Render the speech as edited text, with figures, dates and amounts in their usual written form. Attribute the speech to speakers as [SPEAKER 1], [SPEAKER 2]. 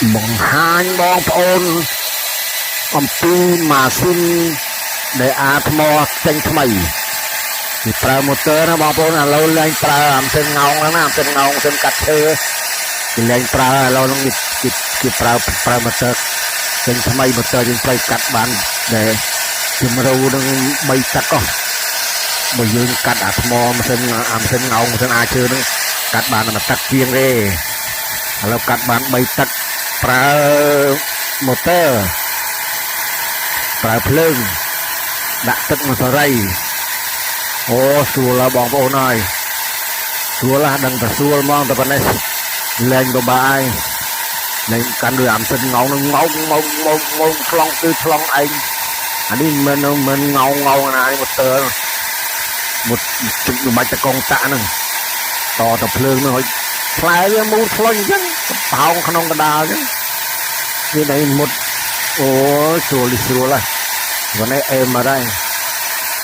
[SPEAKER 1] បង្ហាញបងប្អូនអំពីម៉ាស៊ីនដែលអាចថ្មចេញថ្មីពីប្រើម៉ូទ័រណាបងប្អូនឥឡូវឡើងប្រើអាម៉ាស៊ីនងោងហ្នឹងណាអាម៉ាស៊ីនងោងម៉ាស៊ីនកាត់ឈើគេឡើងប្រើឥឡូវហ្នឹងគេប្រើម៉ូទ័រចេញថ្មីម៉ូទ័រយើងត្រូវកាត់បានដែលជំរូនឹង3ទឹកបើយើងកាត់អាថ្មម៉ាស៊ីនងោងម៉ាស៊ីនអាចឈើហ្នឹងកាត់បានតែទឹកជាងទេឥឡូវកាត់បាន3ទឹកប្រើម៉ូទ័រប្រើភ្លើងដាក់ទឹកមួយសរីអូស្រួលហើយបងប្អូនហើយស្រួលណាស់ដឹងតែស្រួលហ្មងតែប៉ុណ្ណេះលែងពិបាកហើយលែងកាន់ដោយអាម៉ាស៊ីនងោងនឹងងោងខ្លងគឺខ្លងឯងអានេះមិនងោងណានេះម៉ូទ័រមួយមិនបាច់តកងតាក់ហ្នឹងតទៅភ្លើងហ្នឹងឲ្យផ្លែវាមូលឆ្លុញអញ្ចឹងបោងក្នុងកណ្ដាលអញ្ចឹងវាដៃមុតអូស្រួលហើយวันนี้เอ็มมาได้